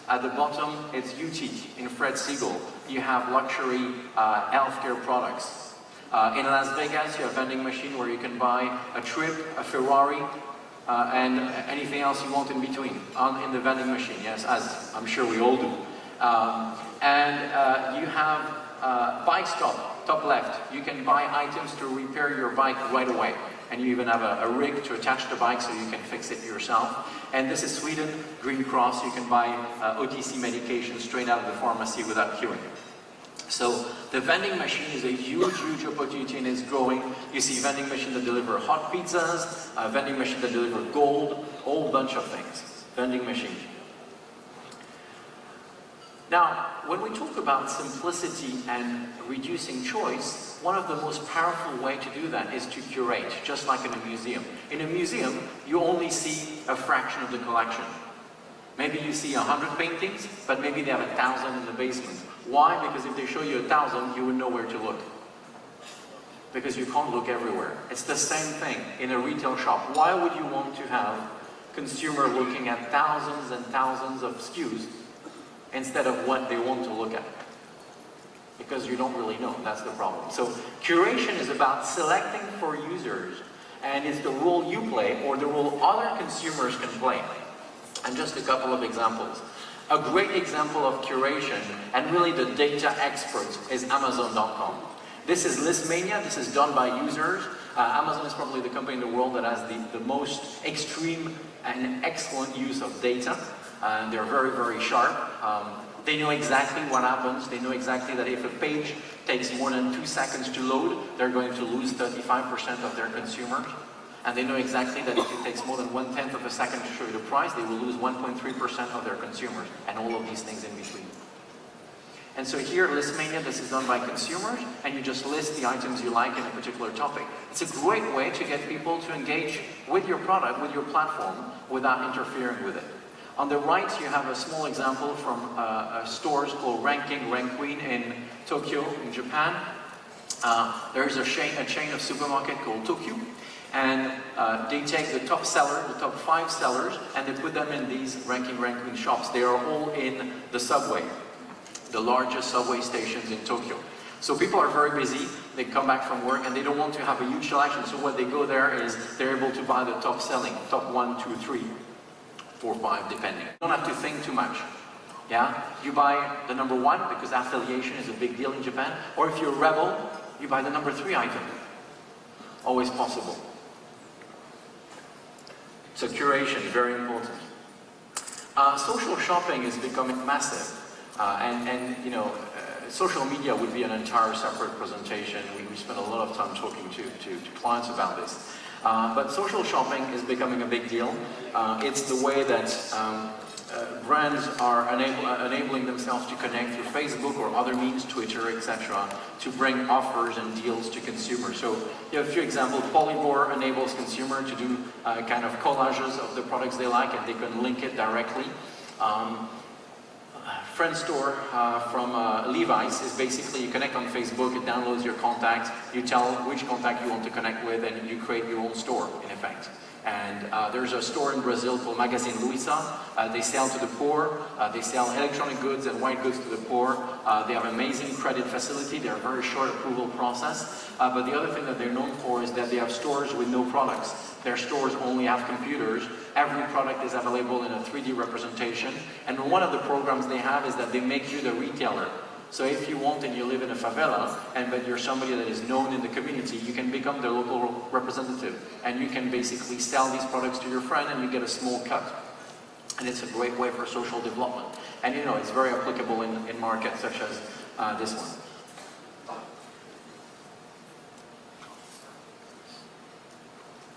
At the bottom, it's UT in Fred Siegel. You have luxury healthcare products. In Las Vegas, you have a vending machine where you can buy a trip, a Ferrari, and anything else you want in between in the vending machine, yes, as I'm sure we all do. You have bike stop, top left. You can buy items to repair your bike right away. And you even have a rig to attach the bike so you can fix it yourself. And this is Sweden, Green Cross. You can buy OTC medication straight out of the pharmacy without queuing. So the vending machine is a huge, huge opportunity and is growing. You see vending machines that deliver hot pizzas, vending machines that deliver gold, a whole bunch of things. Vending machine. Now, when we talk about simplicity and reducing choice, one of the most powerful ways to do that is to curate, just like in a museum. In a museum, you only see a fraction of the collection. Maybe you see 100 paintings, but maybe they have 1,000 in the basement. Why? Because if they show you 1,000, you would know where to look. Because you can't look everywhere. It's the same thing in a retail shop. Why would you want to have consumer looking at thousands and thousands of SKUs instead of what they want to look at? Because you don't really know, that's the problem. So curation is about selecting for users, and it's the role you play or the role other consumers can play. And just a couple of examples. A great example of curation, and really the data experts, is Amazon.com. This is Listmania, this is done by users. Amazon is probably the company in the world that has the most extreme and excellent use of data. They're very, very sharp. They know exactly what happens. They know exactly that if a page takes more than 2 seconds to load, they're going to lose 35% of their consumers. And they know exactly that if it takes more than 1/10 of a second to show you the price, they will lose 1.3% of their consumers, and all of these things in between. And so here, Listmania, this is done by consumers, and you just list the items you like in a particular topic. It's a great way to get people to engage with your product, with your platform, without interfering with it. On the right, you have a small example from stores called Rank Queen in Tokyo, in Japan. There is a chain of supermarket called Tokyo, and they take the top seller, the top 5 sellers, and they put them in these Rank Queen shops. They are all in the subway, the largest subway stations in Tokyo. So people are very busy, they come back from work, and they don't want to have a huge selection, so what they go there is they're able to buy the top selling, top 1, 2, 3. 4, 5, depending. You don't have to think too much. Yeah? You buy the number 1 because affiliation is a big deal in Japan. Or if you're a rebel, you buy the number 3 item. Always possible. So curation, very important. Social shopping is becoming massive. You know, social media would be an entire separate presentation. We spend a lot of time talking to clients about this. But social shopping is becoming a big deal. It's the way that brands are enabling themselves to connect through Facebook or other means, Twitter, etc., to bring offers and deals to consumers. So you have a few examples. Polybor enables consumers to do kind of collages of the products they like, and they can link it directly. Friend Store from Levi's is basically you connect on Facebook, it downloads your contacts, you tell which contact you want to connect with, and you create your own store, in effect. And there's a store in Brazil called Magazine Luiza. They sell to the poor, they sell electronic goods and white goods to the poor. They have amazing credit facility, they have a very short approval process. But the other thing that they're known for is that they have stores with no products. Their stores only have computers. Every product is available in a 3D representation. And one of the programs they have is that they make you the retailer. So if you want and you live in a favela, but you're somebody that is known in the community, you can become their local representative. And you can basically sell these products to your friend and you get a small cut. And it's a great way for social development. And you know, it's very applicable in markets such as this one.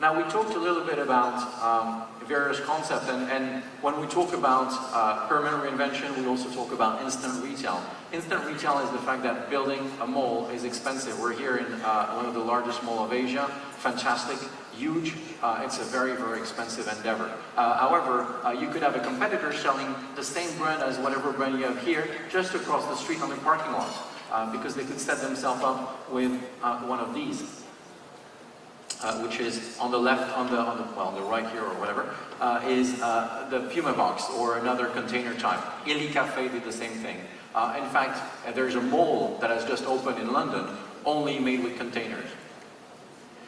Now we talked a little bit about various concepts, and when we talk about permanent reinvention, we also talk about instant retail. Instant retail is the fact that building a mall is expensive. We're here in one of the largest malls of Asia, fantastic, huge. It's a very, very expensive endeavor. However, you could have a competitor selling the same brand as whatever brand you have here, just across the street on the parking lot, because they could set themselves up with one of these. which is on the left, on the right here or whatever, is the Puma box or another container type. Illy Cafe did the same thing. In fact, there's a mall that has just opened in London, only made with containers.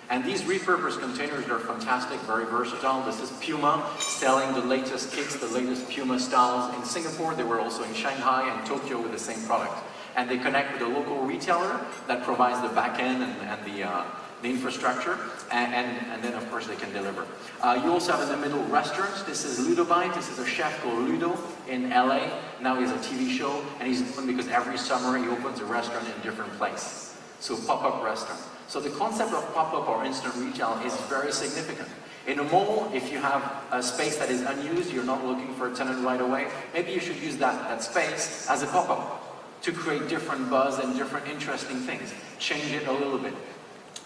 And these repurposed containers are fantastic, very versatile. This is Puma selling the latest kicks, the latest Puma styles in Singapore. They were also in Shanghai and Tokyo with the same product. And they connect with a local retailer that provides the back end and the infrastructure, and then of course they can deliver. You also have in the middle restaurants. This is Ludobite. This is a chef called Ludo in LA. Now he has a TV show, and he's open because every summer he opens a restaurant in a different place. So pop-up restaurant. So the concept of pop-up or instant retail is very significant. In a mall, if you have a space that is unused, you're not looking for a tenant right away, maybe you should use that space as a pop-up to create different buzz and different interesting things. Change it a little bit.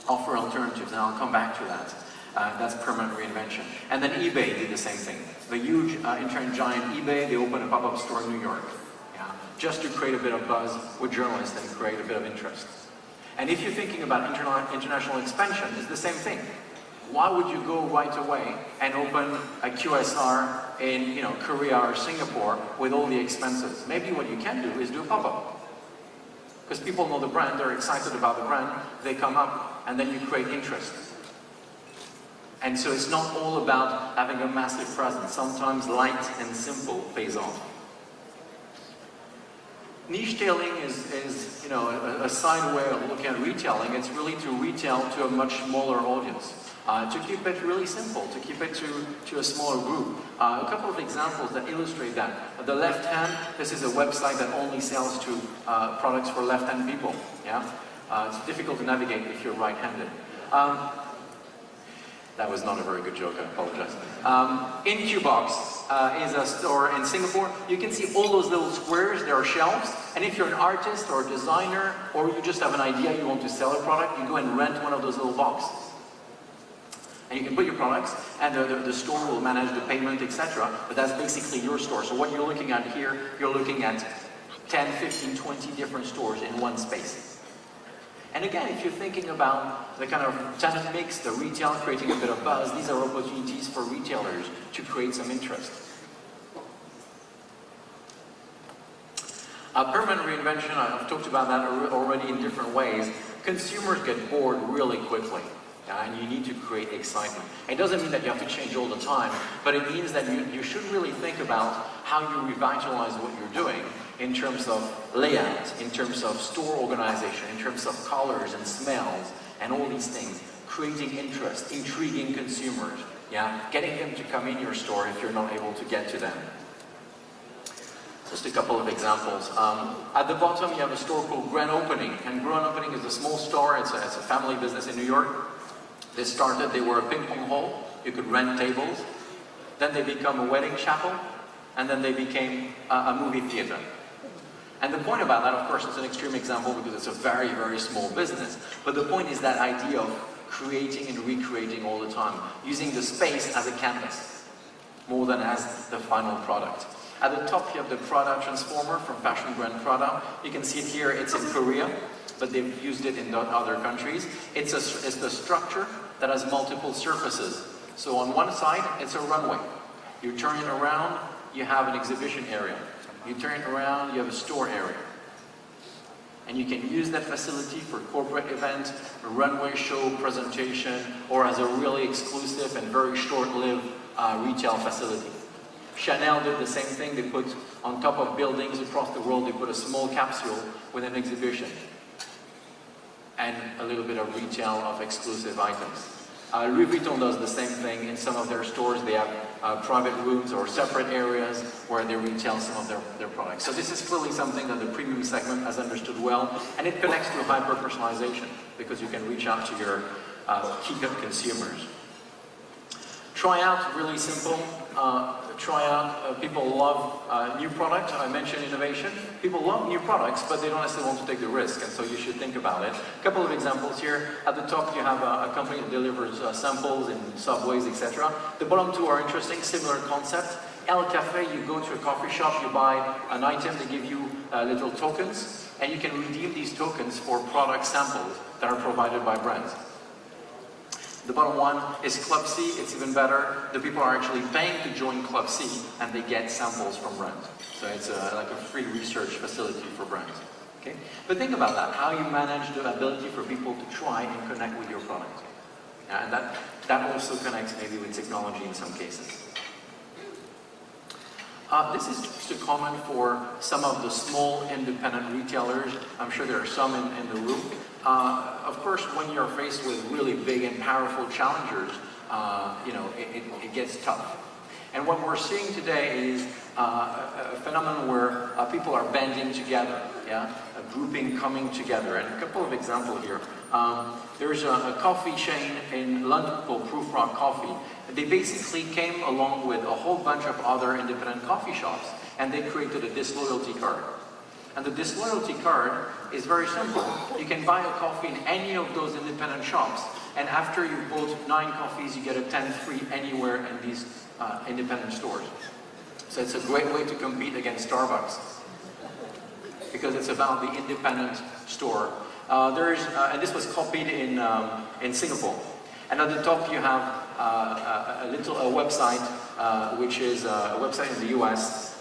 Offer alternatives, and I'll come back to that. That's permanent reinvention. And then eBay did the same thing. The huge internet giant eBay, they opened a pop-up store in New York. Yeah, just to create a bit of buzz with journalists and create a bit of interest. And if you're thinking about international expansion, it's the same thing. Why would you go right away and open a QSR in Korea or Singapore with all the expenses? Maybe what you can do is do a pop-up. Because people know the brand, they're excited about the brand, they come up, and then you create interest. And so it's not all about having a massive presence. Sometimes light and simple pays off. Niche tailing is a side way of looking at retailing. It's really to retail to a much smaller audience. To keep it really simple, to keep it to a smaller group. A couple of examples that illustrate that. At the left hand, this is a website that only sells to products for left-hand people. Yeah, it's difficult to navigate if you're right-handed. That was not a very good joke, I apologize. InQbox is a store in Singapore. You can see all those little squares, there are shelves, and if you're an artist or a designer, or you just have an idea, you want to sell a product, you go and rent one of those little boxes. And you can put your products, and the store will manage the payment, etc. But that's basically your store. So what you're looking at here, you're looking at 10, 15, 20 different stores in one space. And again, if you're thinking about the kind of tenant mix, the retail, creating a bit of buzz, these are opportunities for retailers to create some interest. Permanent reinvention, I've talked about that already in different ways. Consumers get bored really quickly. And you need to create excitement. It doesn't mean that you have to change all the time, but it means that you should really think about how you revitalize what you're doing in terms of layout, in terms of store organization, in terms of colors and smells, and all these things. Creating interest, intriguing consumers, getting them to come in your store if you're not able to get to them. Just a couple of examples. At the bottom, you have a store called Grand Opening, and Grand Opening is a small store. It's a family business in New York. They were a ping pong hall, you could rent tables, then they become a wedding chapel, and then they became a movie theater. And the point about that, of course, it's an extreme example because it's a very, very small business, but the point is that idea of creating and recreating all the time, using the space as a canvas, more than as the final product. At the top, you have the Prada Transformer from fashion brand Prada. You can see it here, it's in Korea, but they've used it in other countries. It's the structure that has multiple surfaces. So on one side, it's a runway. You turn it around, you have an exhibition area. You turn it around, you have a store area. And you can use that facility for corporate events, a runway show, presentation, or as a really exclusive and very short-lived retail facility. Chanel did the same thing. They put on top of buildings across the world, they put a small capsule with an exhibition and a little bit of retail of exclusive items. Louis Vuitton does the same thing in some of their stores. They have private rooms or separate areas where they retail some of their products. So this is clearly something that the premium segment has understood well, and it connects to hyper-personalization because you can reach out to your key consumers. Try out, really simple. Try out, people love new products. I mentioned innovation. People love new products, but they don't necessarily want to take the risk, and so you should think about it. A couple of examples here. At the top, you have a company that delivers samples in subways, etc. The bottom two are interesting, similar concept. El Cafe, you go to a coffee shop, you buy an item, they give you little tokens, and you can redeem these tokens for product samples that are provided by brands. The bottom one is Club C. It's even better. The people are actually paying to join Club C, and they get samples from brands. So it's like a free research facility for brands. Okay? But think about that, how you manage the ability for people to try and connect with your product. And that also connects maybe with technology in some cases. This is just a comment for some of the small independent retailers. I'm sure there are some in the room. Of course, when you're faced with really big and powerful challengers, it gets tough. And what we're seeing today is a phenomenon where people are banding together, yeah, a grouping coming together. And a couple of examples here. There's a coffee chain in London called Proof Rock Coffee. They basically came along with a whole bunch of other independent coffee shops, and they created a disloyalty card. And the disloyalty card is very simple. You can buy a coffee in any of those independent shops, and after you bought 9 coffees, you get a 10th free anywhere in these independent stores. So it's a great way to compete against Starbucks, because it's about the independent store. And this was copied in Singapore. And at the top you have a website, which is a website in the US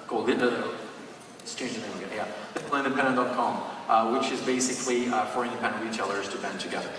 called let's change the name again, yeah, independent.com, which is basically for independent retailers to band together.